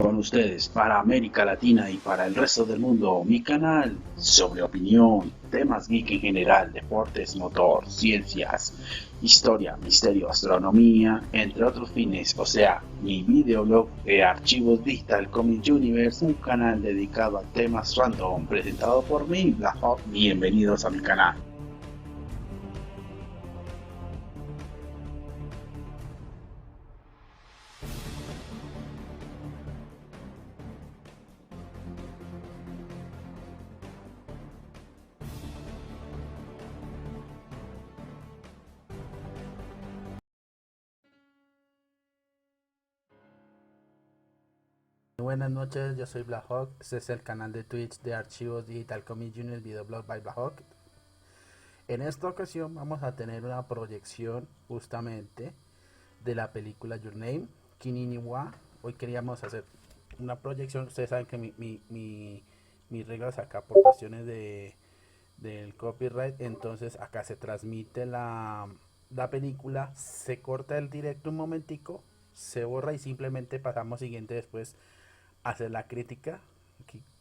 con ustedes para América Latina y para el resto del mundo, mi canal sobre opinión, temas geek en general, deportes, motor, ciencias, historia, misterio, astronomía, entre otros fines, o sea, mi videoblog de Archivos Digital Comic Universe, un canal dedicado a temas random, presentado por mí, Blahawk. Bienvenidos a mi canal. Buenas noches, yo soy Blahawk. Este es el canal de Twitch de Archivos Digital Comic Junior Videoblog by Blahawk. En esta ocasión vamos a tener una proyección justamente de la película Your Name, Kininiwa. Hoy queríamos hacer una proyección. Ustedes saben que mis reglas acá por cuestiones del copyright, entonces acá se transmite la película, se corta el directo un momentico, se borra y simplemente pasamos siguiente después hacer la crítica.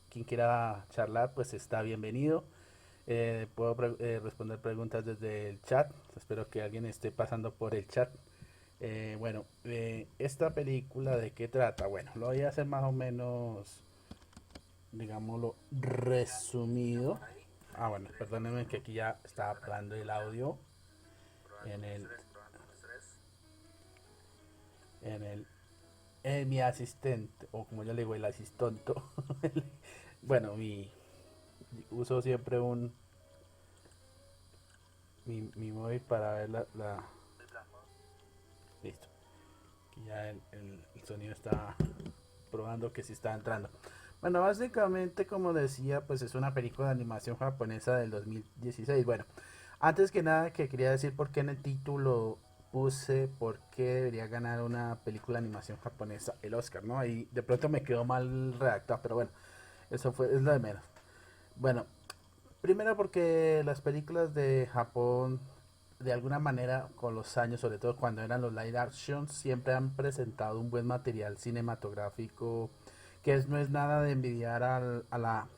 Quien quiera charlar, pues está bienvenido. Puedo responder preguntas desde el chat. Espero que alguien esté pasando por el chat. Esta película de qué trata. Bueno, lo voy a hacer más o menos, digámoslo, resumido. Bueno, perdónenme que aquí ya está hablando el audio en el, en el, en mi asistente, o como yo le digo, el asistonto. Bueno, uso siempre mi móvil para ver listo. Aquí ya el sonido está probando que sí está entrando. Bueno, básicamente, como decía, pues es una película de animación japonesa del 2016. Bueno, antes que nada, que quería decir por qué en el título puse por qué debería ganar una película de animación japonesa el Oscar, ¿no? Ahí de pronto me quedó mal redactado, pero bueno, es lo de menos. Bueno, primero porque las películas de Japón, de alguna manera, con los años, sobre todo cuando eran los live action, siempre han presentado un buen material cinematográfico no es nada de envidiar a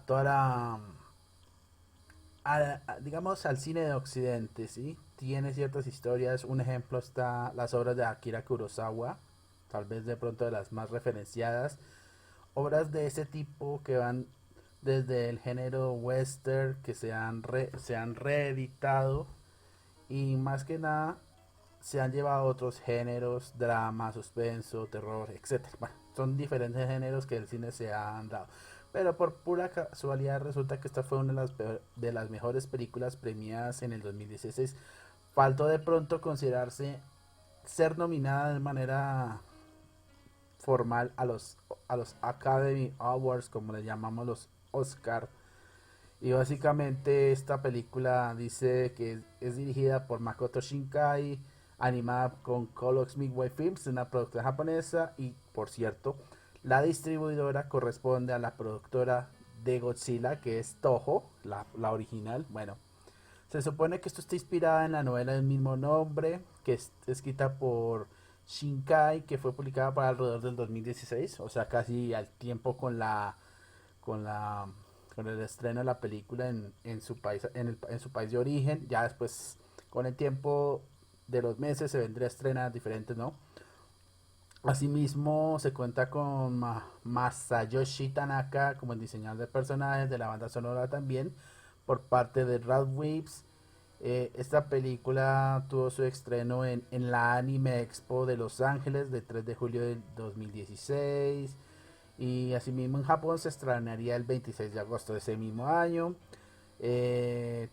toda digamos, al cine de Occidente, ¿sí? Tiene ciertas historias. Un ejemplo está las obras de Akira Kurosawa, tal vez de pronto de las más referenciadas. Obras de ese tipo que van desde el género western, que se han reeditado y más que nada se han llevado a otros géneros, drama, suspenso, terror, etcétera. Bueno, son diferentes géneros que el cine se han dado. Pero por pura casualidad resulta que esta fue una de las mejores películas premiadas en el 2016. Faltó de pronto considerarse ser nominada de manera formal a los Academy Awards, como le llamamos los Oscar. Y básicamente esta película dice que es dirigida por Makoto Shinkai, animada con Colox Midway Films, una productora japonesa. Y por cierto, la distribuidora corresponde a la productora de Godzilla, que es Toho, la original. Bueno, se supone que esto está inspirada en la novela del mismo nombre, que es escrita por Shinkai, que fue publicada para alrededor del 2016, o sea, casi al tiempo con la con el estreno de la película en su país en su país de origen. Ya después, con el tiempo de los meses, se vendría a estrenar diferentes, ¿no? Asimismo, se cuenta con Masayoshi Tanaka como el diseñador de personajes de la banda sonora también, por parte de Radwimps. Esta película tuvo su estreno en la Anime Expo de Los Ángeles del 3 de julio del 2016. Y asimismo en Japón se estrenaría el 26 de agosto de ese mismo año.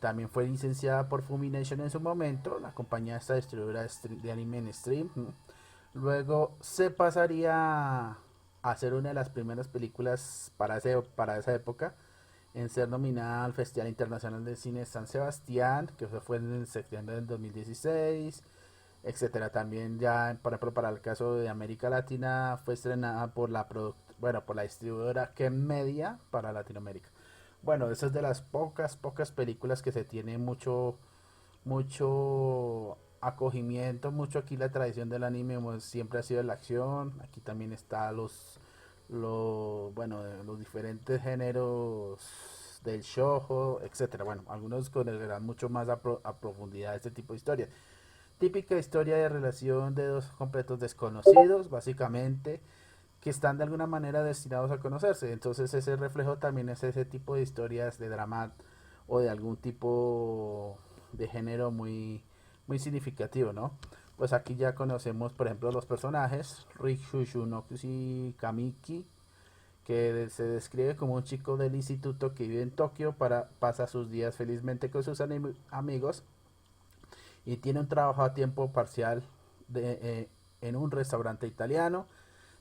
También fue licenciada por Funimation en su momento, la compañía esta distribuidora de anime en stream. Luego se pasaría a hacer una de las primeras películas para esa época en ser nominada al Festival Internacional de Cine de San Sebastián, que fue en septiembre del 2016, etcétera. También ya, por ejemplo, para el caso de América Latina, fue estrenada por por la distribuidora Ken Media para Latinoamérica. Bueno, esa es de las pocas películas que se tiene mucho acogimiento mucho aquí la tradición del anime pues, siempre ha sido la acción. Aquí también está bueno, los diferentes géneros del shoujo, etcétera. Bueno, algunos conocerán mucho más a profundidad este tipo de historias. Típica historia de relación de dos completos desconocidos, básicamente, que están de alguna manera destinados a conocerse. Entonces ese reflejo también es ese tipo de historias de drama o de algún tipo de género muy significativo, ¿no? Pues aquí ya conocemos, por ejemplo, los personajes, Riku no Kamiki, que se describe como un chico del instituto que vive en Tokio para pasa sus días felizmente con sus amigos y tiene un trabajo a tiempo parcial en un restaurante italiano.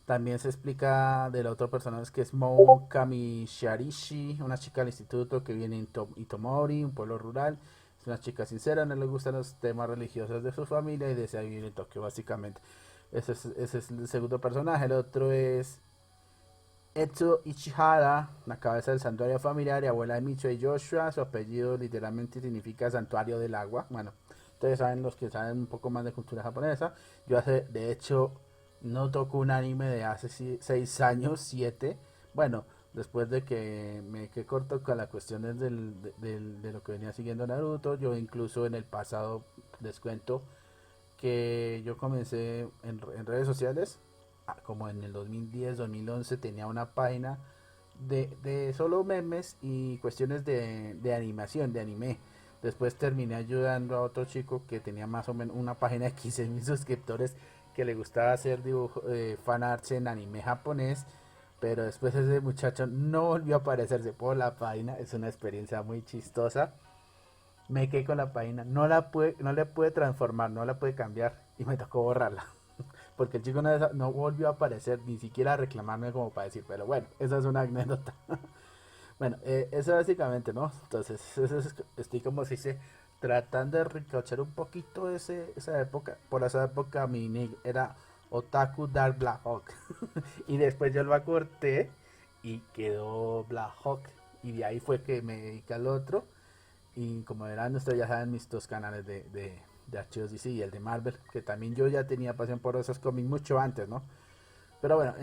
También se explica del otro personaje que es Mou Kamisharishi, una chica del instituto que viene en Itomori, un pueblo rural. Es una chica sincera, no le gustan los temas religiosos de su familia y desea vivir en Tokio, básicamente. Ese es el segundo personaje. El otro es Etsu Ichihara, la cabeza del santuario familiar y abuela de Micho y Joshua. Su apellido literalmente significa santuario del agua. Bueno, ustedes saben, los que saben un poco más de cultura japonesa. Yo de hecho, no toco un anime de hace 6 años, 7. Bueno, después de que me quedé corto con las cuestiones de lo que venía siguiendo Naruto, yo incluso en el pasado les cuento que yo comencé en redes sociales, como en el 2010, 2011, tenía una página de solo memes y cuestiones de animación, de anime. Después terminé ayudando a otro chico que tenía más o menos una página de 15.000 suscriptores que le gustaba hacer dibujo, fanarts en anime japonés. Pero después ese muchacho no volvió a aparecerse por la página. Es una experiencia muy chistosa. Me quedé con la página. No le pude transformar, no la pude cambiar. Y me tocó borrarla. Porque el chico no volvió a aparecer, ni siquiera a reclamarme como para decir, pero bueno, esa es una anécdota. Bueno, eso básicamente, ¿no? Entonces, estoy como si se tratando de recocher un poquito esa época. Por esa época mi nick era Otaku Dark Black Hawk. Y después yo lo acorté y quedó Black Hawk. Y de ahí fue que me dediqué al otro. Y como verán, ustedes ya saben mis dos canales de archivos DC y el de Marvel, que también yo ya tenía pasión por esos cómics mucho antes, ¿no? Pero bueno,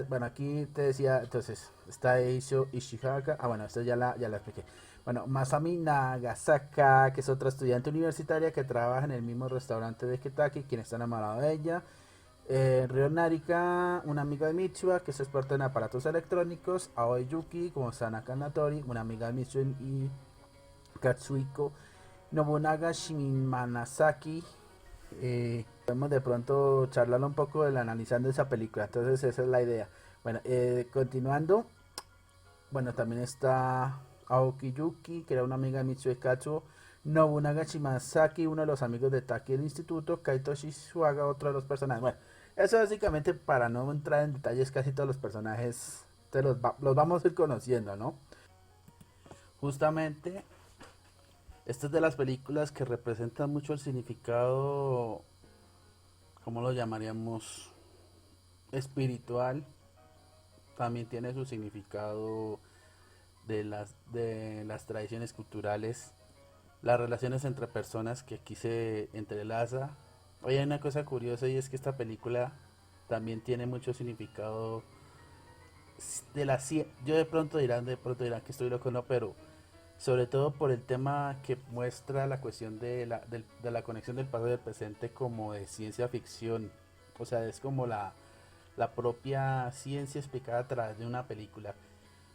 bueno, aquí te decía, entonces, está Eisho Ishihaka. Ah, bueno, esto ya la expliqué. Bueno, Masami Nagasaka, que es otra estudiante universitaria que trabaja en el mismo restaurante de Ketaki, quien está enamorado de ella. Ryo Narika, una amiga de Michua, que es experta en aparatos electrónicos. Aoi Yuki, como Sanaka Natori, una amiga de Michua y Katsuhiko Nobunaga Shimanazaki. Podemos de pronto charlar un poco del analizando esa película, entonces esa es la idea. Bueno, continuando, bueno, también está Aoki Yuki, que era una amiga de Mitsue Katsuo, Nobunaga Shimanazaki, uno de los amigos de Taki del instituto, Kaito Shizuaga, otro de los personajes. Bueno, eso básicamente para no entrar en detalles, casi todos los personajes los vamos a ir conociendo, ¿no? Justamente esta es de las películas que representan mucho el significado, ¿cómo lo llamaríamos? Espiritual. También tiene su significado de las tradiciones culturales, las relaciones entre personas que aquí se entrelaza. Oye, hay una cosa curiosa y es que esta película también tiene mucho significado de la ciencia. Yo de pronto dirán que estoy loco, no, pero sobre todo por el tema que muestra la cuestión de la conexión del pasado y del presente como de ciencia ficción. O sea, es como la propia ciencia explicada a través de una película,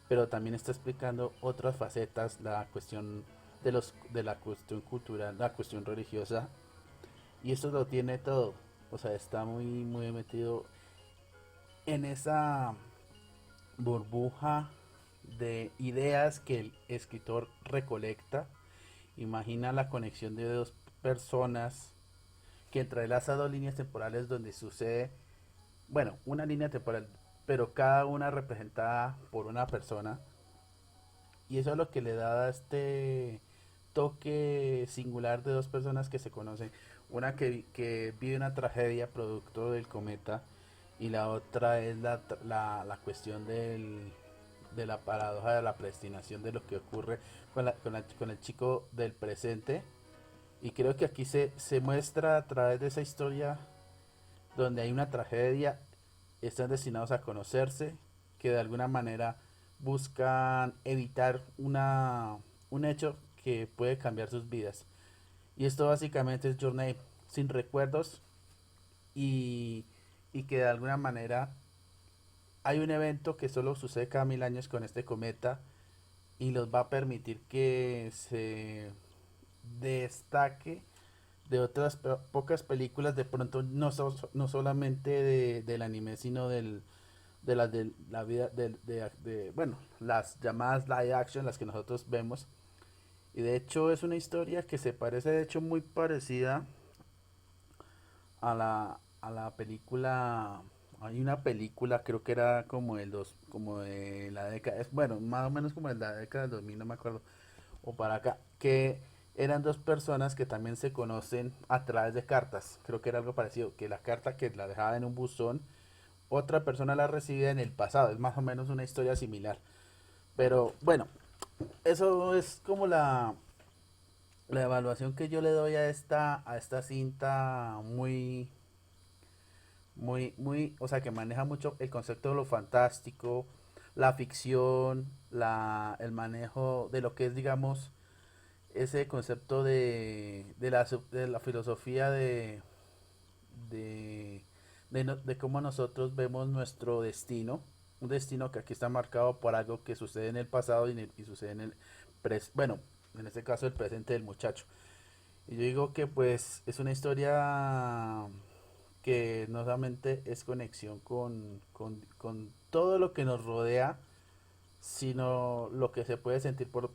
pero también está explicando otras facetas, la cuestión de la cuestión cultural, la cuestión religiosa, y esto lo tiene todo. O sea, está muy metido en esa burbuja de ideas que el escritor recolecta. Imagina la conexión de dos personas que entrelaza dos líneas temporales donde sucede, bueno, una línea temporal, pero cada una representada por una persona. Y eso es lo que le da este toque singular de dos personas que se conocen. Una que vive una tragedia producto del cometa y la otra es la cuestión de la paradoja de la predestinación de lo que ocurre con el chico del presente Y creo que aquí se muestra a través de esa historia donde hay una tragedia, están destinados a conocerse, que de alguna manera buscan evitar un hecho que puede cambiar sus vidas. Y esto básicamente es Journey sin recuerdos y, y que de alguna manera hay un evento que solo sucede cada 1000 años con este cometa y los va a permitir que se destaque de otras pocas películas, de pronto no solamente del anime, sino de la vida, bueno, las llamadas live action, las que nosotros vemos. Y de hecho es una historia que se parece, de hecho, muy parecida a la película. Hay una película, creo que era como de la década, bueno, más o menos como de la década del 2000, no me acuerdo, o para acá, que eran dos personas que también se conocen a través de cartas. Creo que era algo parecido, que la carta que la dejaba en un buzón, otra persona la recibía en el pasado. Es más o menos una historia similar. Pero bueno, eso es como la evaluación que yo le doy a esta cinta o sea, que maneja mucho el concepto de lo fantástico, la ficción, el manejo de lo que es, digamos, ese concepto de la filosofía de, de cómo nosotros vemos nuestro destino, un destino que aquí está marcado por algo que sucede en el pasado y sucede en el bueno, en este caso el presente del muchacho. Y yo digo que pues es una historia que no solamente es conexión con todo lo que nos rodea, sino lo que se puede sentir por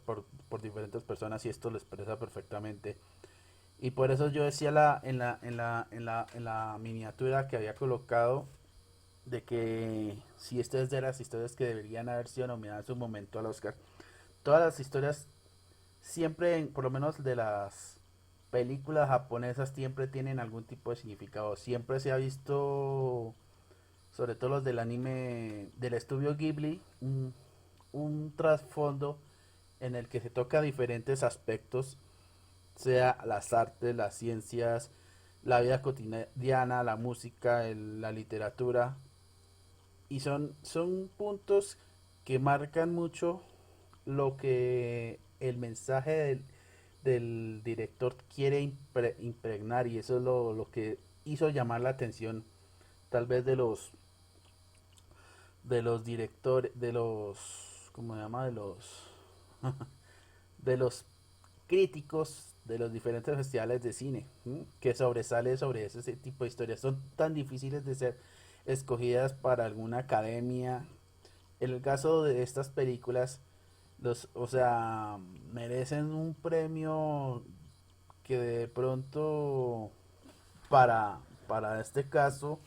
diferentes personas y esto lo expresa perfectamente. Y por eso yo decía en la miniatura que había colocado de que si esta es de las historias que deberían haber sido nominadas en su momento al Oscar. Todas las historias siempre, por lo menos de las películas japonesas, siempre tienen algún tipo de significado. Siempre se ha visto, sobre todo los del anime del estudio Ghibli, un trasfondo en el que se toca diferentes aspectos, sea las artes, las ciencias, la vida cotidiana, la música, la literatura. Y son puntos que marcan mucho lo que el mensaje del director quiere impregnar, y eso es lo que hizo llamar la atención tal vez de los directores, ¿cómo se llama? De los críticos de los diferentes festivales de cine, ¿m? Que sobresale sobre ese tipo de historias. Son tan difíciles de ser escogidas para alguna academia. En el caso de estas películas, o sea, merecen un premio que de pronto para este caso,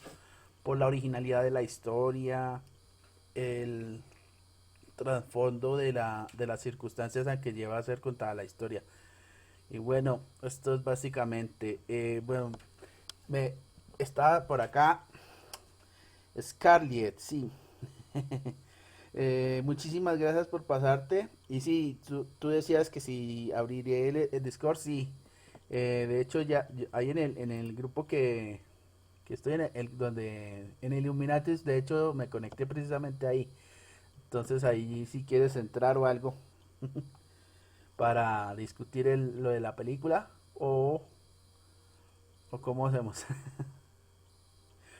por la originalidad de la historia, el trasfondo de las circunstancias en que lleva a ser contada la historia. Y bueno, esto es básicamente, bueno, me está por acá Scarlett, sí. Muchísimas gracias por pasarte. Y sí, tú decías que si abriré el Discord, sí. De hecho, ahí en el grupo que estoy donde en el Illuminatis, de hecho, me conecté precisamente ahí. Entonces ahí si quieres entrar o algo para discutir lo de la película o cómo hacemos.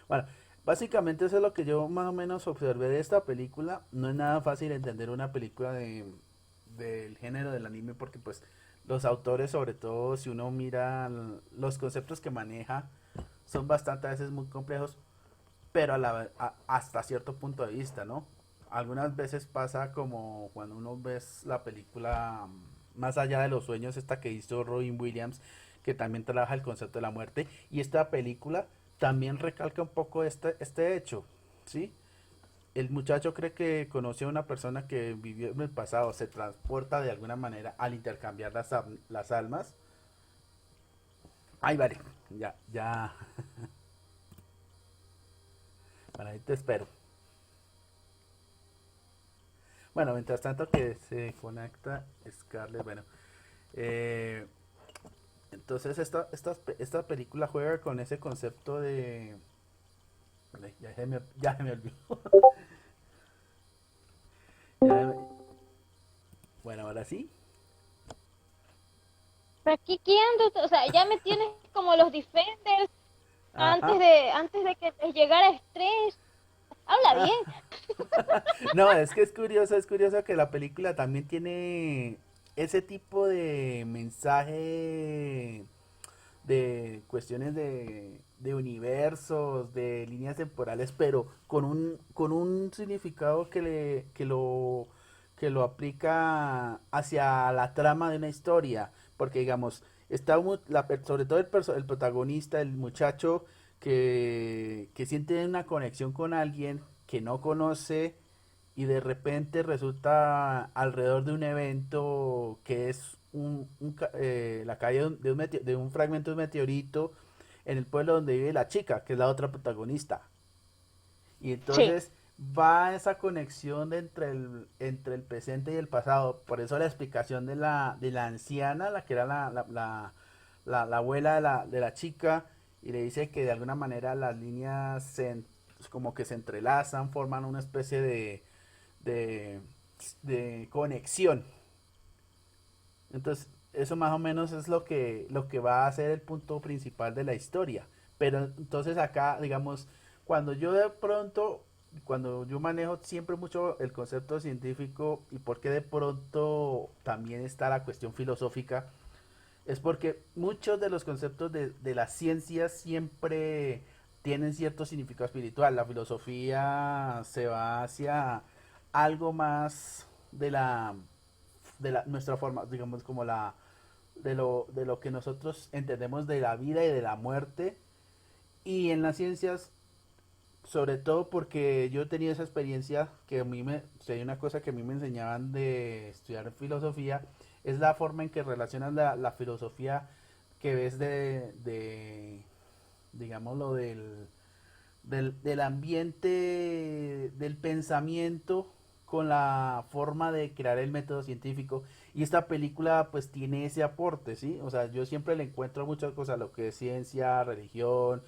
Bueno, básicamente eso es lo que yo más o menos observé de esta película. No es nada fácil entender una película del género del anime porque pues los autores, sobre todo si uno mira los conceptos que maneja, son bastante a veces muy complejos, pero hasta cierto punto de vista, ¿no? Algunas veces pasa como cuando uno ves la película Más allá de los sueños, esta que hizo Robin Williams, que también trabaja el concepto de la muerte, y esta película también recalca un poco este hecho, ¿sí? El muchacho cree que conoció a una persona que vivió en el pasado, se transporta de alguna manera al intercambiar las almas. Ay, vale, ya, bueno, ahí te espero. Bueno, mientras tanto que se conecta Scarlett, bueno, eh, Entonces esta película juega con ese concepto de... Ay, ya se me olvidó. Ya se me- Bueno, ahora sí. Pero aquí ando, o sea, ya me tienes como los Defenders Ajá. antes de que les llegara estrés. Habla bien. No, es curioso que la película también tiene ese tipo de mensaje de cuestiones de universos, de líneas temporales, pero con un significado que lo aplica hacia la trama de una historia. Porque digamos, sobre todo el protagonista, el muchacho que siente una conexión con alguien que no conoce y de repente resulta alrededor de un evento que es la caída de un fragmento de un meteorito en el pueblo donde vive la chica, que es la otra protagonista. Y Sí, entonces va esa conexión entre el presente y el pasado. Por eso la explicación de la anciana, la que era la abuela de la chica, y le dice que de alguna manera las líneas como que se entrelazan, forman una especie de, de conexión. Entonces, eso más o menos es lo que va a ser el punto principal de la historia. Pero entonces acá, digamos, cuando yo de pronto, cuando yo manejo siempre mucho el concepto científico y por qué de pronto también está la cuestión filosófica, es porque muchos de los conceptos de la ciencia siempre tienen cierto significado espiritual. La filosofía se va hacia algo más nuestra forma, digamos, como de lo que nosotros entendemos de la vida y de la muerte. Y en las ciencias, sobre todo porque yo he tenido esa experiencia que a mí si hay una cosa que a mí me enseñaban de estudiar filosofía, es la forma en que relacionas la filosofía que ves digámoslo, del ambiente del pensamiento con la forma de crear el método científico. Y esta película pues tiene ese aporte, ¿sí? O sea, yo siempre le encuentro muchas cosas, lo que es ciencia, religión,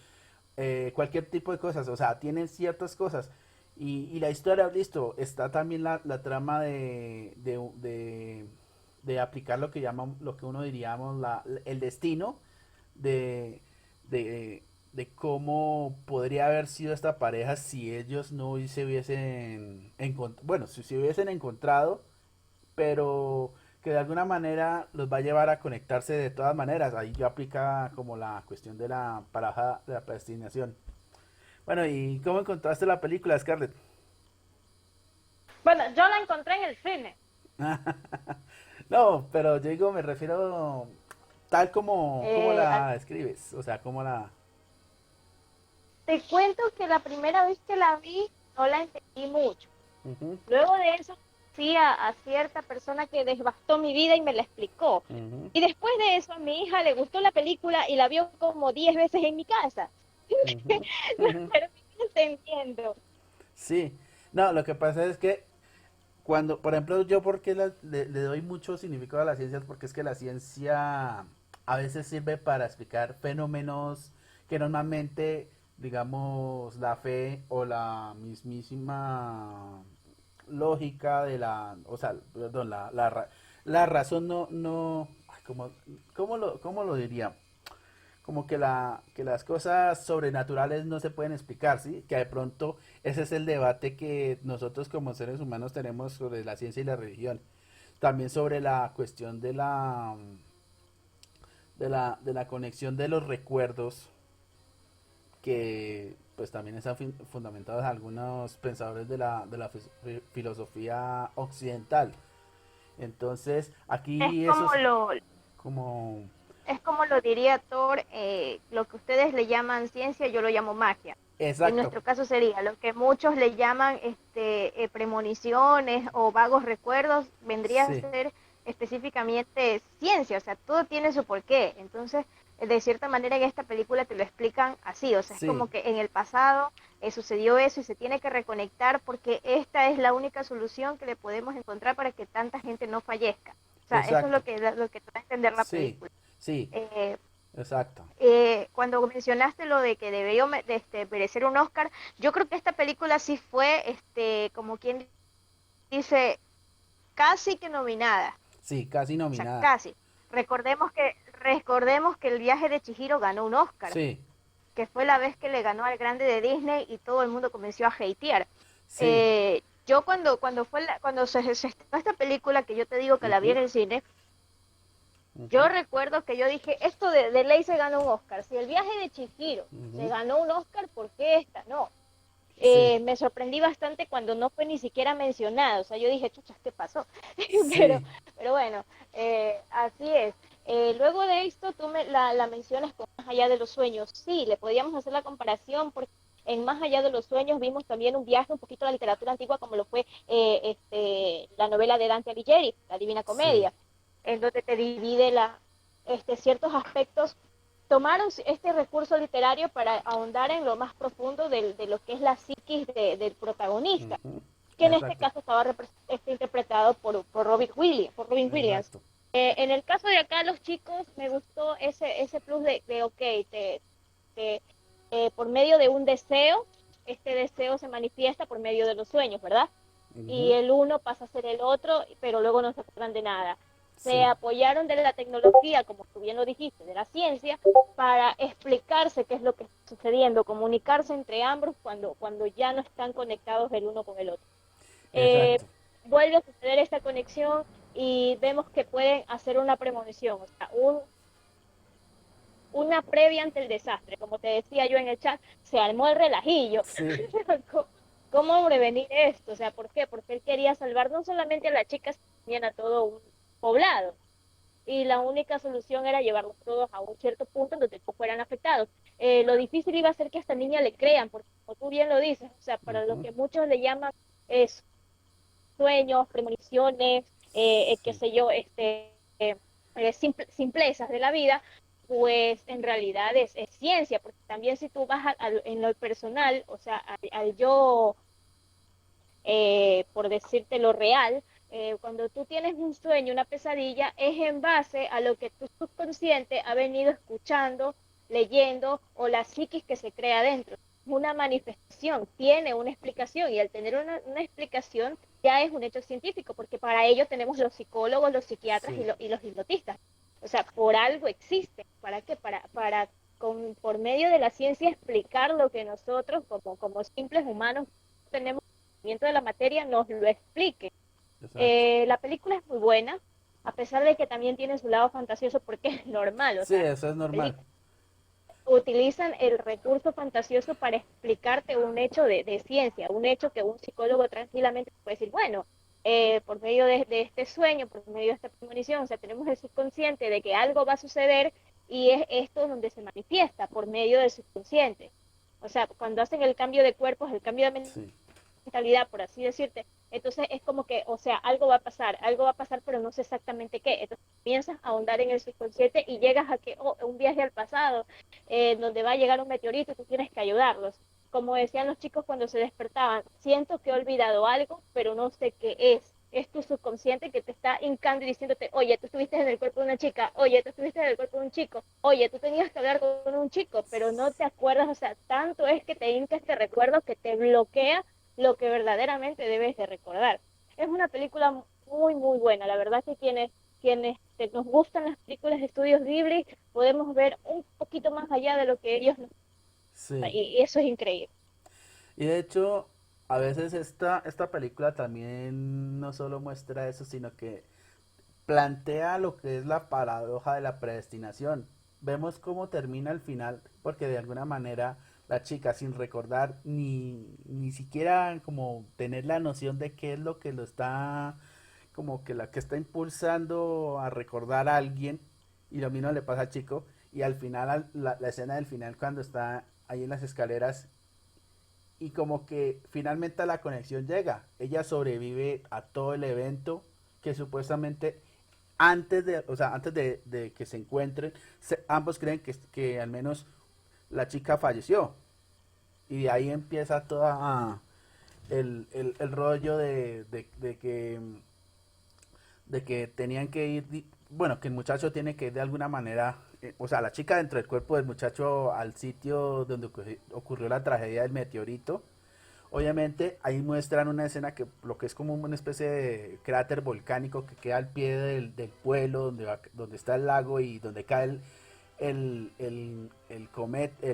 cualquier tipo de cosas, o sea, tienen ciertas cosas. Y la historia, listo, está también la trama de aplicar lo que llaman, lo que uno diríamos el destino de, de cómo podría haber sido esta pareja si ellos no se hubiesen encontrado, bueno, si se hubiesen encontrado, pero que de alguna manera los va a llevar a conectarse de todas maneras. Ahí ya aplica como la cuestión de la paraja de la predestinación. Bueno, ¿y cómo encontraste la película, Scarlett? bueno, yo la encontré en el cine. No, pero yo digo, me refiero tal como Eh, al- la escribes, o sea, como la... Te cuento que la primera vez que la vi no la entendí mucho. Ujú, Luego de eso, sí a cierta persona que devastó mi vida y me la explicó. ujú, Y después de eso, a mi hija le gustó la película y la vio como 10 veces en mi casa. ujú, No ujú. termino entendiendo. Sí, no, lo que pasa es que cuando, por ejemplo, yo porque le doy mucho significado a la ciencia, es porque es que la ciencia a veces sirve para explicar fenómenos que normalmente, digamos, la fe o la mismísima lógica de o sea, perdón, la razón no, ay, cómo lo diría? Como que que las cosas sobrenaturales no se pueden explicar, ¿sí? Que de pronto ese es el debate que nosotros como seres humanos tenemos sobre la ciencia y la religión. También sobre la cuestión de la conexión de los recuerdos que pues también están fundamentados en algunos pensadores de la filosofía occidental. Entonces, Es aquí eso como es como... es como lo diría Thor, lo que ustedes le llaman ciencia, yo lo llamo magia. En Exacto. nuestro caso sería lo que muchos le llaman premoniciones o vagos recuerdos, vendría a Sí, ser específicamente ciencia, o sea, todo tiene su porqué. Entonces, de cierta manera en esta película te lo explican así, o sea, es sí, como que en el pasado sucedió eso y se tiene que reconectar porque esta es la única solución que le podemos encontrar para que tanta gente no fallezca. O sea, eso es exacto. lo que da a entender la Sí, película. Sí, Eh, exacto. Cuando mencionaste lo de que debió merecer un Oscar, yo creo que esta película sí fue, como quien dice, casi que nominada, Sí, casi o sea, nominada. casi. Recordemos que el viaje de Chihiro ganó un Oscar, Sí, que fue la vez que le ganó al grande de Disney y todo el mundo comenzó a hatear. sí. Yo cuando se estrenó esta película, que yo te digo que la vi Ujú, en el cine, yo ujú, recuerdo que yo dije, esto de ley se ganó un Oscar. Si el viaje de Chihiro se ujú. ganó un Oscar, ¿por qué esta no? Sí, Me sorprendí bastante cuando no fue ni siquiera mencionado. O sea, yo dije, chuchas, ¿qué pasó? pero, sí. pero bueno, así es. Luego de esto, la mencionas con Más allá de los sueños. Sí, le podíamos hacer la comparación porque en Más allá de los sueños vimos también un viaje un poquito a la literatura antigua como lo fue la novela de Dante Alighieri, La Divina Sí. Comedia, en donde te divide ciertos aspectos. Tomaron este recurso literario para ahondar en lo más profundo de lo que es la psiquis del protagonista, Ujú. que en este Exacto, caso estaba interpretado por Robin Williams. exacto. En el caso de acá, los chicos, me gustó ese plus de ok, te- por medio de un deseo, este deseo se manifiesta por medio de los sueños, ¿verdad? Y Ujú. el uno pasa a ser el otro, pero luego no se acuerdan de nada. Se Sí, apoyaron de la tecnología, como tú bien lo dijiste, de la ciencia, para explicarse qué es lo que está sucediendo, comunicarse entre ambos cuando ya no están conectados el uno con el otro. Eh, exacto. Vuelve a suceder esta conexión y vemos que pueden hacer una premonición, o sea, una previa ante el desastre. Como te decía yo en el chat, se armó el relajillo. Sí, ¿Cómo prevenir esto? O sea, ¿por qué? Porque él quería salvar no solamente a las chicas, sino también a todo un poblado. Y la única solución era llevarlos todos a un cierto punto en donde no fueran afectados. Lo difícil iba a ser que a esta niña le crean, porque como tú bien lo dices, o sea, para lo ujú, que muchos le llaman es sueños, premoniciones, qué sí, sé yo, simplezas de la vida, pues en realidad es ciencia, porque también si tú vas en lo personal, o sea, al yo, por decirte lo real, cuando tú tienes un sueño, una pesadilla, es en base a lo que tu subconsciente ha venido escuchando, leyendo o la psiquis que se crea dentro. Una manifestación tiene una explicación y al tener una explicación ya es un hecho científico, porque para ello tenemos los psicólogos, los psiquiatras sí, y los hipnotistas. O sea, por algo existen. ¿Para qué? Por medio de la ciencia explicar lo que nosotros como simples humanos tenemos conocimiento de la materia nos lo explique. exacto. La película es muy buena, a pesar de que también tiene su lado fantasioso porque es normal, o Sí, sea, eso es la normal. película utilizan el recurso fantasioso para explicarte un hecho de ciencia, un hecho que un psicólogo tranquilamente puede decir, bueno, por medio de este sueño, por medio de esta premonición, o sea, tenemos el subconsciente de que algo va a suceder y es esto donde se manifiesta, por medio del subconsciente. O sea, cuando hacen el cambio de cuerpos, el cambio de Sí, mentalidad, por así decirte, entonces es como que, o sea, algo va a pasar, pero no sé exactamente qué. Entonces comienzas a ahondar en el subconsciente y llegas a que, oh, un viaje al pasado, donde va a llegar un meteorito y tú tienes que ayudarlos. Como decían los chicos cuando se despertaban, siento que he olvidado algo, pero no sé qué es. Es tu subconsciente que te está hincando y diciéndote, oye, tú estuviste en el cuerpo de una chica, oye, tú estuviste en el cuerpo de un chico, oye, tú tenías que hablar con un chico, pero no te acuerdas, o sea, tanto es que te hinca este recuerdo que te bloquea lo que verdaderamente debes de recordar. Es una película muy, muy buena. La verdad que nos gustan las películas de estudios Ghibli, podemos ver un poquito más allá de lo que ellos nos sí. y eso es increíble. Y de hecho, a veces esta película también no solo muestra eso, sino que plantea lo que es la paradoja de la predestinación. Vemos cómo termina el final, porque de alguna manera la chica, sin recordar ni siquiera como tener la noción de qué es lo que lo está, como que la que está impulsando a recordar a alguien, y lo mismo le pasa al chico, y al final, la escena del final cuando está ahí en las escaleras, y como que finalmente la conexión llega, ella sobrevive a todo el evento que supuestamente antes de que se encuentren, ambos creen que al menos la chica falleció. Y de ahí empieza toda el rollo de que tenían que ir bueno, que el muchacho tiene que de alguna manera, o sea, la chica dentro del cuerpo del muchacho al sitio donde ocurrió la tragedia del meteorito. Obviamente ahí muestran una escena que lo que es como una especie de cráter volcánico que queda al pie del pueblo donde está el lago y donde cae el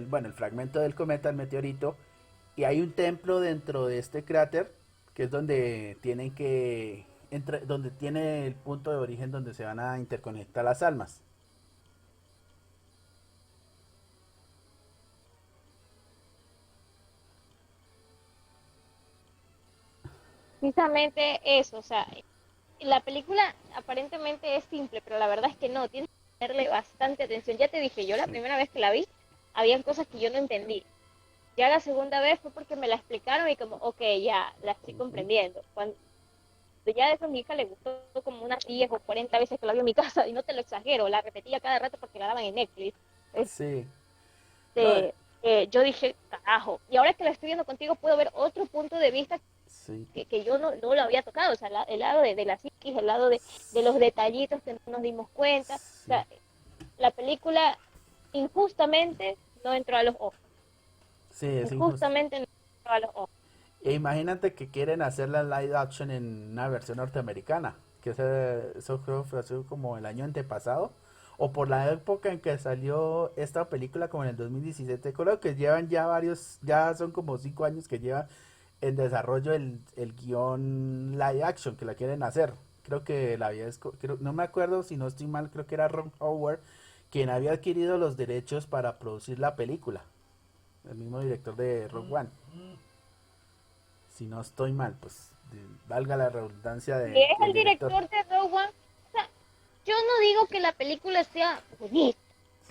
bueno, el fragmento del cometa, el meteorito, y hay un templo dentro de este cráter que es donde tienen que donde tiene el punto de origen donde se van a interconectar las almas. Precisamente eso, o sea, la película aparentemente es simple, pero la verdad es que no, tienes que ponerle bastante atención. Ya te dije, yo la primera vez que la vi, habían cosas que yo no entendí. Ya la segunda vez fue porque me la explicaron y como, ok, ya, la estoy Ujú. comprendiendo. Cuando ya de eso a mi hija le gustó como unas 10 o 40 veces que la vio en mi casa, y no te lo exagero, la repetía cada rato porque la daban en Netflix. Sí, no, Este, yo dije, carajo, y ahora que la estoy viendo contigo puedo ver otro punto de vista sí, que yo no lo había tocado, o sea, el lado de la psiquis, el lado de los detallitos que no nos dimos cuenta. O sí, sea, la película injustamente no entró a los ojos, sí, es injusto. injustamente no entró a los ojos. E imagínate que quieren hacer la live action en una versión norteamericana, que eso creo que fue hace como el año antepasado, o por la época en que salió esta película como en el 2017, creo que llevan ya varios, ya son como 5 años que lleva en desarrollo el guión live action que la quieren hacer. Creo que la había, no me acuerdo si no estoy mal, creo que era Ron Howard quien había adquirido los derechos para producir la película, el mismo director de Rogue One. Si no estoy mal, pues valga la redundancia Y es del el director. director de Rogue One. O sea, yo no digo que la película sea bonita,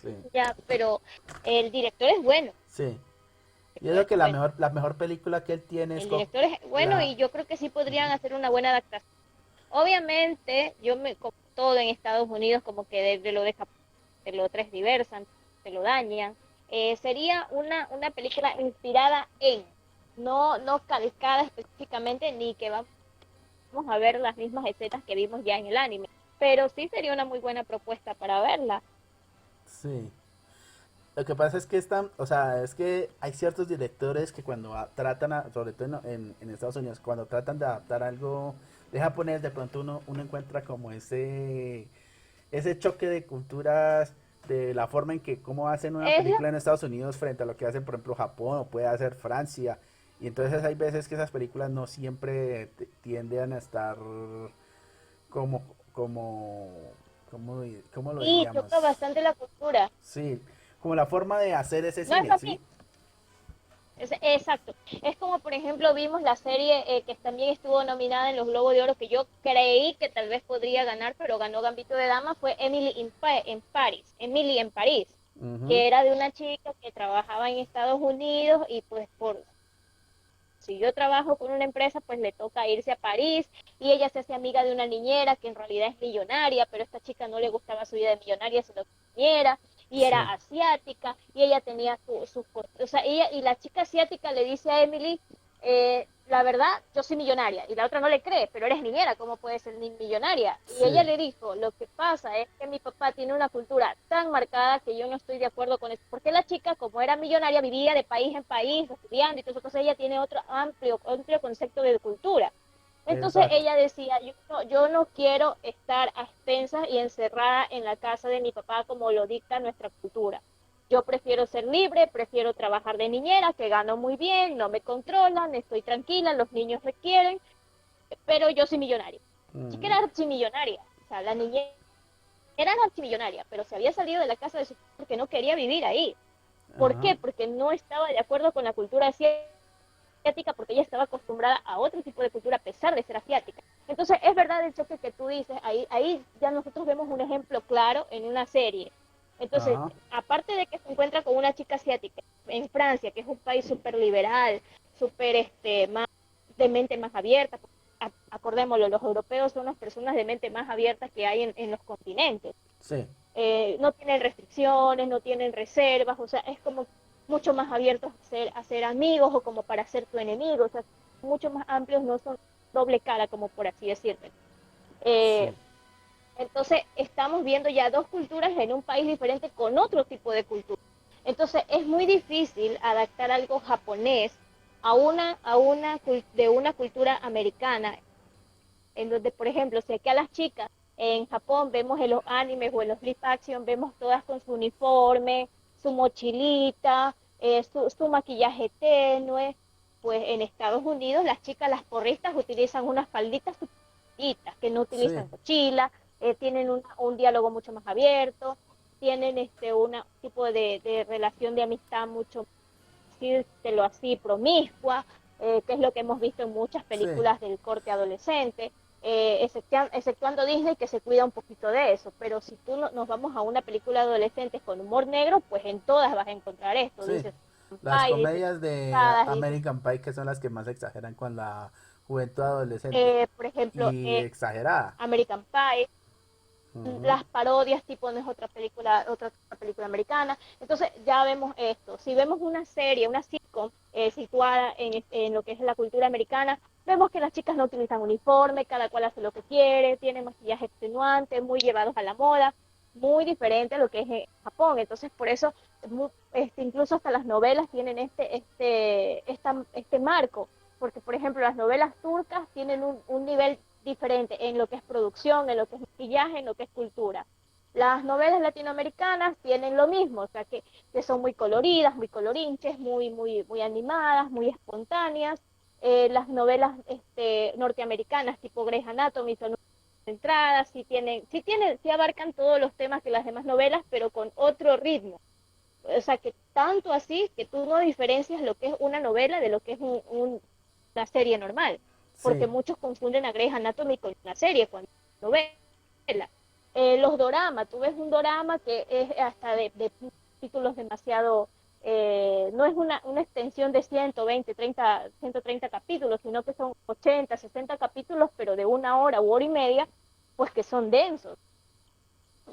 Sí, ya, pero el director es bueno, sí. el Yo director creo que es bueno. la mejor película que él tiene es El director es bueno la... y yo creo que sí podrían hacer una buena adaptación. Obviamente, como todo en Estados Unidos, como que de lo deja, te lo transversan, te lo dañan. Sería una película inspirada en, no calcada específicamente, ni que vamos a ver las mismas escenas que vimos ya en el anime. Pero sí sería una muy buena propuesta para verla. Sí. Lo que pasa es que están, o sea, es que hay ciertos directores que cuando tratan, sobre todo en Estados Unidos, cuando tratan de adaptar algo de japonés, de pronto uno encuentra como ese choque de culturas, de la forma en que cómo hacen una Es la, película en Estados Unidos frente a lo que hacen, por ejemplo, Japón o puede hacer Francia. Y entonces hay veces que esas películas no siempre tienden a estar como, como, ¿cómo lo sí, diríamos? choca bastante la cultura. Sí, como la forma de hacer ese No es cine, ¿sí? fácil. Exacto. Es como, por ejemplo, vimos la serie que también estuvo nominada en los Globos de Oro, que yo creí que tal vez podría ganar, pero ganó Gambito de Dama, fue en París, Emily en París, Ujú. que era de una chica que trabajaba en Estados Unidos y pues si yo trabajo con una empresa, pues le toca irse a París y ella se hace amiga de una niñera que en realidad es millonaria, pero a esta chica no le gustaba su vida de millonaria, sino que niñera y Sí, era asiática y ella tenía o sea, ella y la chica asiática le dice a Emily, la verdad, yo soy millonaria y la otra no le cree, pero eres niñera, ¿cómo puedes ser millonaria? Y ella sí, le dijo, lo que pasa es que mi papá tiene una cultura tan marcada que yo no estoy de acuerdo con eso, porque la chica, como era millonaria, vivía de país en país, estudiando y todo eso, entonces ella tiene otro amplio concepto de cultura. Entonces exacto. ella decía, yo no quiero estar a expensas y encerrada en la casa de mi papá como lo dicta nuestra cultura. Yo prefiero ser libre, prefiero trabajar de niñera, que gano muy bien, no me controlan, estoy tranquila, los niños requieren, pero yo soy millonaria. La chica Ujú. era archimillonaria, o sea, la niñera era archimillonaria, pero se había salido de la casa de su padre porque no quería vivir ahí. ¿Por Ajá, qué? Porque no estaba de acuerdo con la cultura asiática, porque ella estaba acostumbrada a otro tipo de cultura a pesar de ser asiática. Entonces, es verdad el choque que tú dices, ahí ya nosotros vemos un ejemplo claro en una serie. Entonces, ajá, aparte de que se encuentra con una chica asiática en Francia, que es un país súper liberal, súper más de mente más abierta, acordémoslo, los europeos son las personas de mente más abiertas que hay en los continentes. sí, No tienen restricciones, no tienen reservas, o sea, es como mucho más abiertos a ser amigos o como para ser tu enemigo, o sea, mucho más amplios, no son doble cara, como por así decirlo. Eh, sí, Entonces, estamos viendo ya dos culturas en un país diferente con otro tipo de cultura. Entonces, es muy difícil adaptar algo japonés de una cultura americana, en donde, por ejemplo, si aquí a las chicas en Japón vemos en los animes o en los live action, vemos todas con su uniforme, su mochilita, su maquillaje tenue, pues en Estados Unidos las chicas, las porristas, utilizan unas falditas chiquitas, que no Sí, utilizan mochila, tienen un diálogo mucho más abierto, tienen un tipo de relación de amistad mucho, decírtelo así, promiscua, que es lo que hemos visto en muchas sí. películas del corte adolescente, exceptuando Disney, que se cuida un poquito de eso, pero si tú nos vamos a una película de adolescentes con humor negro, pues en todas vas a encontrar esto, Sí, dices las Pie, dices comedias de Pasadas, dices, American Pie que son las que más exageran con la juventud adolescente por ejemplo, y exagerada. American Pie, Ujú. las parodias tipo no es otra película americana. Entonces ya vemos esto. Si vemos una serie, una sitcom situada en lo que es la cultura americana, vemos que las chicas no utilizan uniforme, cada cual hace lo que quiere, tienen maquillaje extenuante, muy llevados a la moda, muy diferente a lo que es en Japón. Entonces por eso incluso hasta las novelas tienen este marco, porque por ejemplo las novelas turcas tienen un nivel diferente en lo que es producción, en lo que es maquillaje, en lo que es cultura. Las novelas latinoamericanas tienen lo mismo, o sea que son muy coloridas, muy colorinches, muy animadas, muy espontáneas. Las novelas norteamericanas tipo Grey's Anatomy son centradas, sí abarcan todos los temas que las demás novelas, pero con otro ritmo. O sea que tanto así que tú no diferencias lo que es una novela de lo que es una serie normal, porque Sí, muchos confunden a Grey's Anatomy con una serie, cuando es novela. Los doramas, tú ves un dorama que es hasta de títulos demasiado, no es una extensión de 120, 30, 130 capítulos, sino que son 80, 60 capítulos, pero de una hora u hora y media, pues que son densos.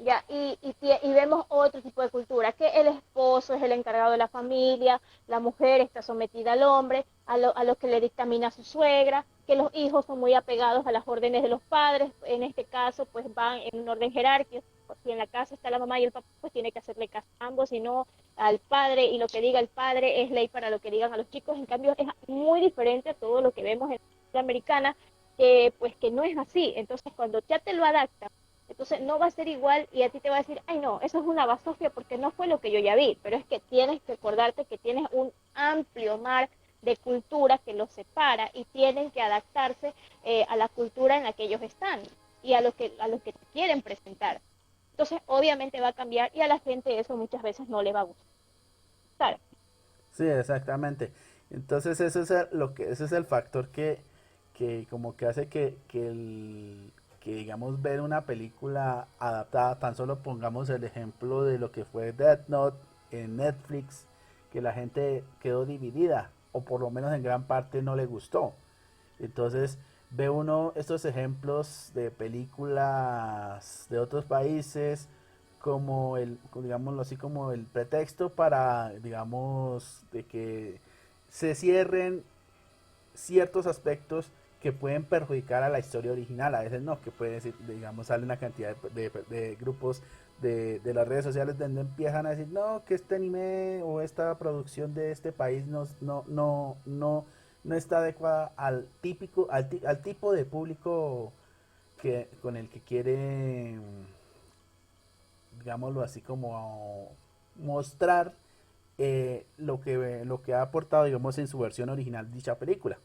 Ya, y vemos otro tipo de cultura, que el esposo es el encargado de la familia, la mujer está sometida al hombre, a lo que le dictamina su suegra, que los hijos son muy apegados a las órdenes de los padres, en este caso pues van en un orden jerárquico, si en la casa está la mamá y el papá, pues tiene que hacerle caso a ambos, y no al padre, y lo que diga el padre es ley para lo que digan a los chicos. En cambio es muy diferente a todo lo que vemos en la americana, que pues que no es así. Entonces cuando ya te lo adaptan, entonces no va a ser igual y a ti te va a decir, ay no, eso es una basofia porque no fue lo que yo ya vi, pero es que tienes que acordarte que tienes un amplio mar de cultura que los separa y tienen que adaptarse a la cultura en la que ellos están y a lo que te quieren presentar. Entonces obviamente va a cambiar y a la gente eso muchas veces no le va a gustar. sí, exactamente. Entonces eso es ese es el factor que como que hace que digamos ver una película adaptada, tan solo pongamos el ejemplo de lo que fue Death Note en Netflix, que la gente quedó dividida, o por lo menos en gran parte no le gustó. Entonces ve uno estos ejemplos de películas de otros países como digámoslo así, como el pretexto para, digamos, de que se cierren ciertos aspectos que pueden perjudicar a la historia original. A veces no, que puede decir, digamos, sale una cantidad de grupos de las redes sociales donde empiezan a decir, no, que este anime o esta producción de este país no está adecuada al típico, al tipo de público con el que quiere, digámoslo así, como mostrar lo que ha aportado, digamos, en su versión original dicha película.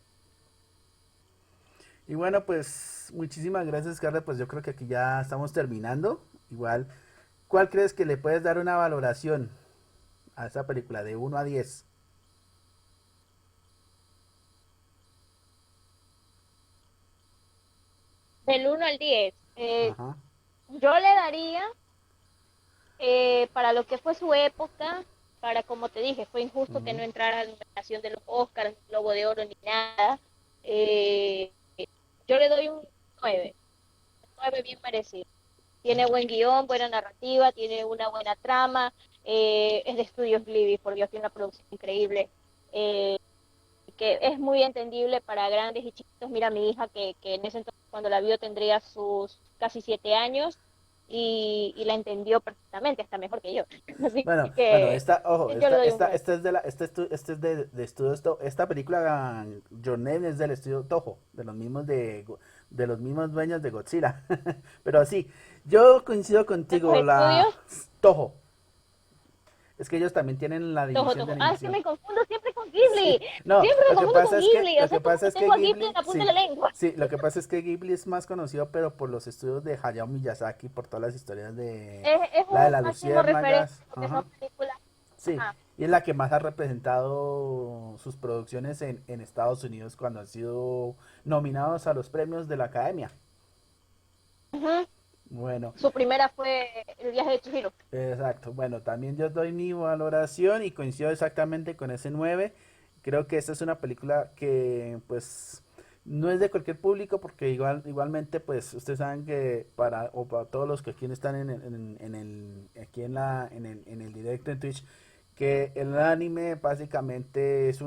Y bueno, pues muchísimas gracias, Carla. Pues yo creo que aquí ya estamos terminando. Igual, ¿cuál crees que le puedes dar una valoración a esta película de 1 a 10? Del 1 al 10, Ajá. yo le daría, para lo que fue su época, para como te dije, fue injusto que Ujú. no entrara a la nominación de los Oscars, Globo de Oro ni nada. Eh, yo le doy un 9, 9 bien merecido. Tiene buen guión, buena narrativa, tiene una buena trama, es de Estudios Ghibli, por Dios, tiene una producción increíble, eh, que es muy entendible para grandes y chiquitos. Mira, mi hija, que en ese entonces cuando la vio tendría sus casi 7 años, y la entendió perfectamente, hasta mejor que yo. Así Bueno, que esta, ojo, yo le doy un 9. esta es de este es de estudios esta película Your Name es del estudio Toho, de los mismos de los mismos dueños de Godzilla. Pero sí, yo coincido ¿Estos contigo, la estudios? Toho. Es que ellos también tienen la Tojo, división de tojo. Ah, es que animación. me confundo siempre con Sí, Ghibli. no, Siempre me lo que confundo pasa con es que, Ghibli. O lo sea, que es como pasa que es que tengo a Ghibli en Ghibli, la punta de sí, la lengua. sí, lo que pasa es que Ghibli es más conocido, pero por los estudios de Hayao Miyazaki, por todas las historias de Es la de un las máximo referente luciérnagas, porque son ajá, películas. sí, Ajá. y es la que más ha representado sus producciones en Estados Unidos cuando han sido nominados a los premios de la Academia. Ujú. Bueno, Su primera fue El viaje de Chihiro. exacto. Bueno, también yo doy mi valoración y coincido exactamente con ese 9. Creo que esta es una película que pues no es de cualquier público porque igualmente pues ustedes saben que para todos los que aquí están aquí en el directo en Twitch que el anime básicamente es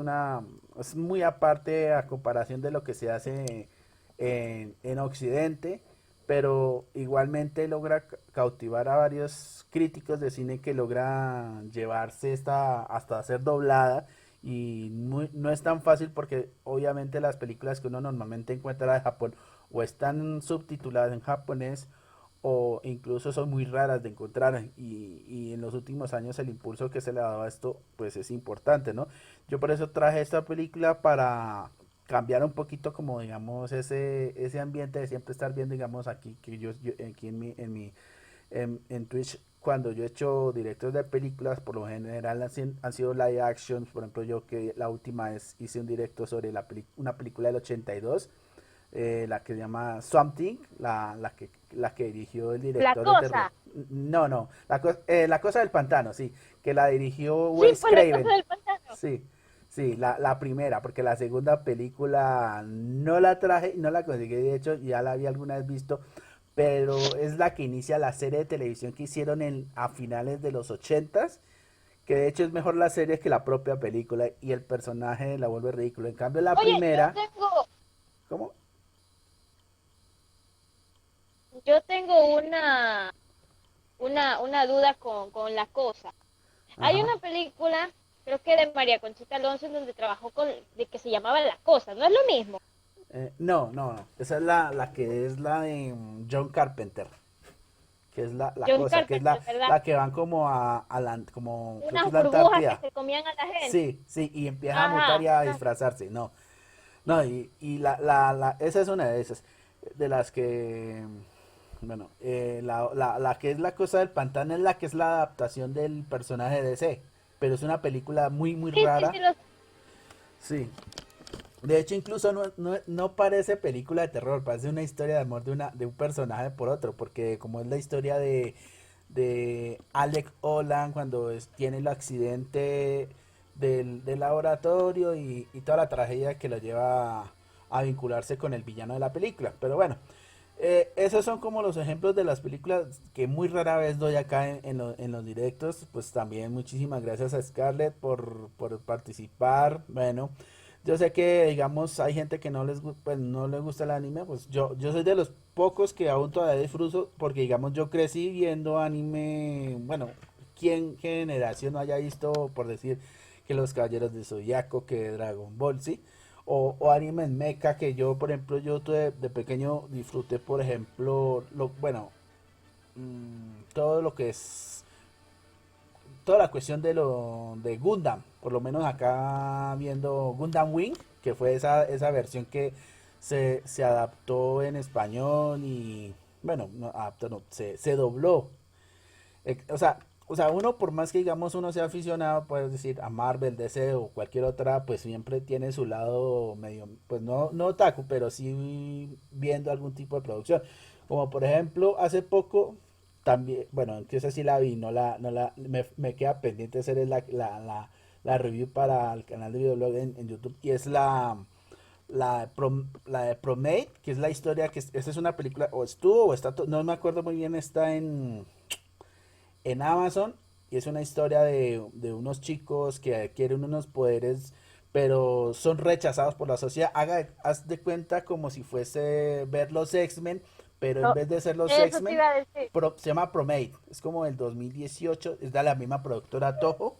muy aparte a comparación de lo que se hace en Occidente, pero igualmente logra cautivar a varios críticos de cine que logra llevarse hasta ser doblada y no es tan fácil porque obviamente las películas que uno normalmente encuentra de Japón o están subtituladas en japonés o incluso son muy raras de encontrar y en los últimos años el impulso que se le ha dado a esto pues es importante, ¿no? Yo por eso traje esta película para cambiar un poquito como digamos ese ambiente de siempre estar viendo digamos aquí que yo aquí en Twitch cuando yo he hecho directos de películas por lo general han sido live actions, por ejemplo yo que la última vez hice un directo sobre una película del 82, la que se llama Something, la que dirigió el La director de terror. cosa. No, no, la cosa del pantano, sí, que la dirigió Sí, Wes pues la cosa Craven. del pantano. Sí, sí, la primera, porque la segunda película no la traje, no la conseguí, de hecho ya la había alguna vez visto, pero es la que inicia la serie de televisión que hicieron a finales de los 80s, que de hecho es mejor la serie que la propia película y el personaje la vuelve ridículo. En cambio la Oye, primera, ¿cómo? yo tengo una duda con la cosa. Hay Ajá. una película, creo que de María Conchita Alonso, en donde trabajó de que se llamaba La Cosa, ¿no es lo mismo? No, no, no. Esa es la que es la de John Carpenter, que es la John cosa, que es Carpenter, ¿verdad? la que van como como, creo que Unas es la burbujas que Antártida. se comían a la gente. Sí, sí, y empieza a mutar y Ajá, a ajá. disfrazarse. No, no, y esa es una de esas, de las que, bueno, la que es la cosa del pantano es la que es la adaptación del personaje de DC, pero es una película muy, muy Sí, sí, sí, rara. Sí, de hecho, incluso no parece película de terror, parece una historia de amor de un personaje por otro, porque como es la historia de Alec Holland cuando tiene el accidente del laboratorio y toda la tragedia que lo lleva a vincularse con el villano de la película. Pero bueno, esos son como los ejemplos de las películas que muy rara vez doy acá en los directos. Pues también muchísimas gracias a Scarlett por participar. Bueno, yo sé que, digamos, hay gente que pues, no les gusta el anime, pues yo soy de los pocos que aún todavía disfruto, porque, digamos, yo crecí viendo anime, bueno, qué generación no haya visto, por decir, que Los Caballeros de Zodiaco, que Dragon Ball, ¿sí? O animes mecha, que yo, por ejemplo, yo de pequeño disfruté, por ejemplo, bueno, todo lo que es toda la cuestión de Gundam, por lo menos acá viendo Gundam Wing, que fue esa versión que se adaptó en español y bueno, no adaptó, no, se dobló. O sea, uno por más que digamos uno sea aficionado, puedes decir a Marvel, DC o cualquier otra, pues siempre tiene su lado medio, pues no otaku, pero sí viendo algún tipo de producción. Como por ejemplo, hace poco también, bueno, que esa sí la vi, me queda pendiente hacer la review para el canal de videoblog en YouTube y es la de Promate, que es la historia esa es una película, o estuvo, o está, no me acuerdo muy bien, está en Amazon y es una historia de unos chicos que adquieren unos poderes pero son rechazados por la sociedad. Haz de cuenta como si fuese ver los X-Men, pero en No, vez de ser los eso te X-Men, iba a decir. se llama Promate. Es como el 2018, es de la misma productora Toho.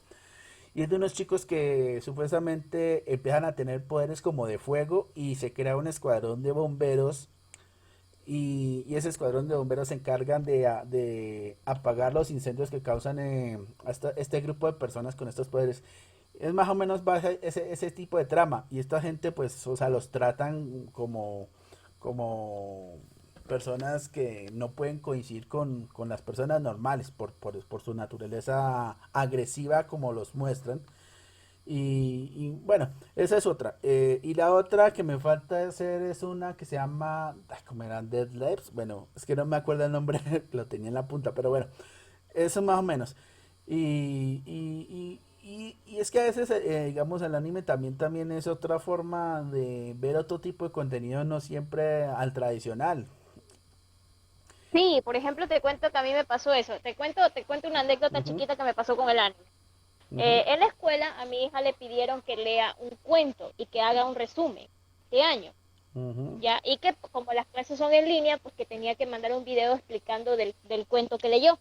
Y es de unos chicos que supuestamente empiezan a tener poderes como de fuego y se crea un escuadrón de bomberos y ese escuadrón de bomberos se encargan de apagar los incendios que causan este grupo de personas con estos poderes. Es más o menos baja ese tipo de trama y esta gente pues, o sea, los tratan como personas que no pueden coincidir con las personas normales por su naturaleza agresiva como los muestran. Y bueno, esa es otra. Y la otra que me falta hacer es una que se llama, ay, ¿cómo era? Dead Labs. Bueno, es que no me acuerdo el nombre, lo tenía en la punta, pero bueno, eso más o menos. Y es que a veces, digamos, el anime también es otra forma de ver otro tipo de contenido, no siempre al tradicional. Sí, por ejemplo, te cuento que a mí me pasó eso. Te cuento una anécdota Ujú, chiquita que me pasó con el anime. ujú, En la escuela a mi hija le pidieron que lea un cuento y que haga un resumen de año, ujú, ¿ya? Y que como las clases son en línea, pues que tenía que mandar un video explicando del cuento que leyó.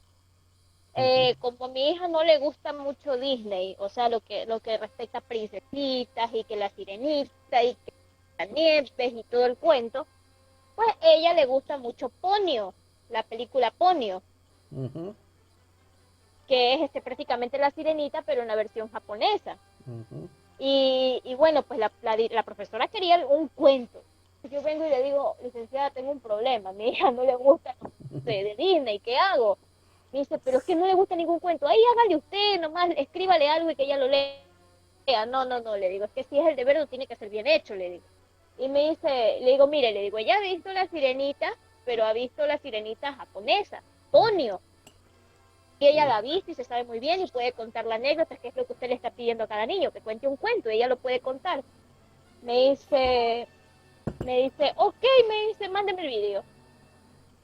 ujú, Como a mi hija no le gusta mucho Disney, o sea, lo que respecta a princesitas y que la sirenita y que la nieves y todo el cuento, pues ella le gusta mucho Ponyo, la película Ponyo, ujú, que es prácticamente la sirenita, pero en la versión japonesa. ujú. Y bueno, pues la profesora quería un cuento. Yo vengo y le digo, licenciada, tengo un problema, a mi hija no le gusta de Disney, ¿qué hago? Me dice, pero es que no le gusta ningún cuento. Ahí hágale usted, nomás escríbale algo y que ella lo lea. No, no, no, le digo, es que si es el deber, lo tiene que ser bien hecho, le digo. Y me dice, le digo, mire, le digo, ella ha visto la sirenita, pero ha visto la sirenita japonesa, Ponyo. Y ella la ha visto y se sabe muy bien y puede contar la anécdota, que es lo que usted le está pidiendo a cada niño, que cuente un cuento, y ella lo puede contar. Me dice, ok, me dice, mándeme el video.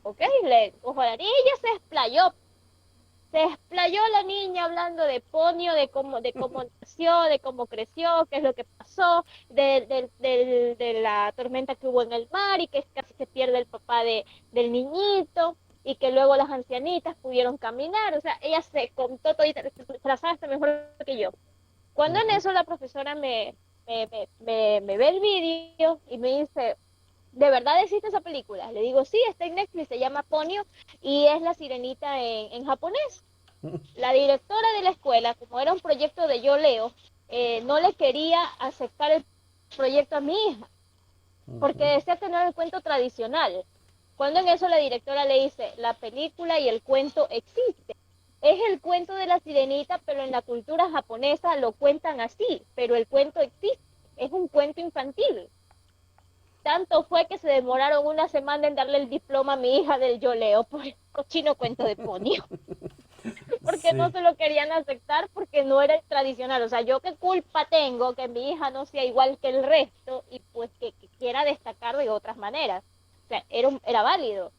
Ok, le cojo a la niña, ella se explayó la niña hablando de Ponio, de cómo nació, de cómo creció, qué es lo que pasó, de la tormenta que hubo en el mar y que casi se pierde el papá del niñito y que luego las ancianitas pudieron caminar. O sea, ella se contó todo, se la sabe hasta mejor que yo. Cuando en Ujú. eso la profesora me ve el vídeo y me dice, ¿de verdad existe esa película? Le digo, sí, está en Netflix, se llama Ponyo y es la sirenita en japonés. La directora de la escuela, como era un proyecto de Yo Leo, no le quería aceptar el proyecto a mi hija, porque Ujú. decía que no era el cuento tradicional. Cuando en eso la directora le dice, la película y el cuento existe. Es el cuento de la sirenita, pero en la cultura japonesa lo cuentan así, pero el cuento existe. Es un cuento infantil. Tanto fue que se demoraron una semana en darle el diploma a mi hija del Yo Leo por el cochino cuento de Ponyo. Porque no Sí, se lo querían aceptar porque no era el tradicional. O sea, yo qué culpa tengo que mi hija no sea igual que el resto y pues que quiera destacar de otras maneras. O sea, era válido.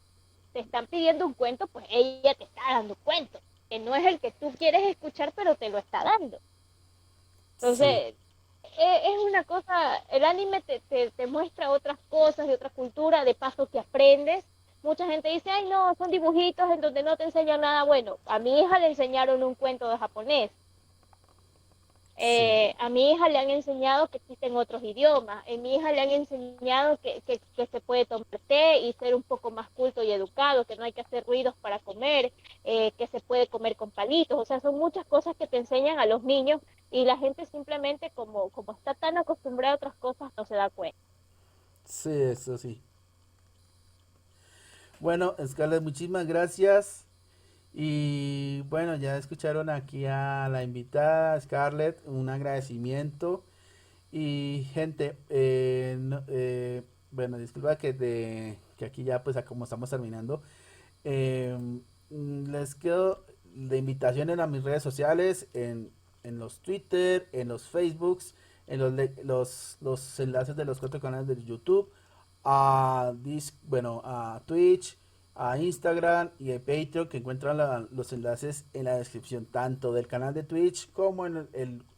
Te están pidiendo un cuento, pues ella te está dando un cuento, que no es el que tú quieres escuchar, pero te lo está dando. sí, Entonces, es una cosa, el anime te muestra otras cosas de otra cultura, de paso que aprendes. Mucha gente dice, ay no, son dibujitos en donde no te enseñan nada bueno. A mi hija le enseñaron un cuento de japonés. sí, A mi hija le han enseñado que existen otros idiomas. A mi hija le han enseñado que se puede tomar té y ser un poco más culto y educado, que no hay que hacer ruidos para comer, que se puede comer con palitos. O sea, son muchas cosas que te enseñan a los niños y la gente simplemente como está tan acostumbrada a otras cosas no se da cuenta. sí, eso sí. Bueno, Scarlett, muchísimas gracias. Y bueno, ya escucharon aquí a la invitada Scarlett, un agradecimiento. Y gente, bueno, disculpa que aquí ya pues a como estamos terminando, eh, les quedo de invitación a mis redes sociales, en los Twitter, en los Facebooks, en los enlaces de los cuatro canales de YouTube, bueno, a Twitch, a Instagram y a Patreon, que encuentran los enlaces en la descripción tanto del canal de Twitch como en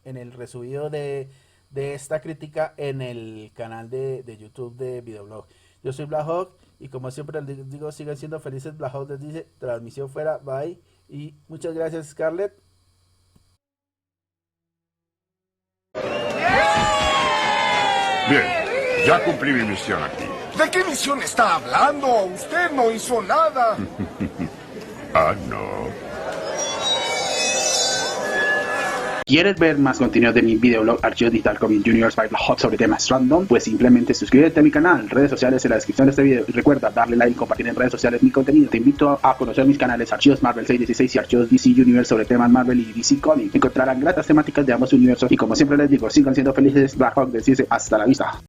el resubido de esta crítica en el canal de YouTube de Videoblog. Yo soy Black Hawk Y como siempre les digo, sigan siendo felices. Black Hawk les dice, transmisión fuera, bye. Y muchas gracias, Scarlett. Bien, ya cumplí mi misión aquí. ¿De qué misión está hablando? Usted no hizo nada. Ah, no. ¿Quieres ver más contenido de mi videoblog Archivos Digital Comic Universe by Black Hawk sobre temas random? Pues simplemente suscríbete a mi canal, redes sociales en la descripción de este video y recuerda darle like y compartir en redes sociales mi contenido. Te invito a conocer mis canales Archivos Marvel 616 y Archivos DC Universe sobre temas Marvel y DC Comics. Encontrarán gratas temáticas de ambos universos y como siempre les digo, sigan siendo felices. Black Hawk les dice hasta la vista.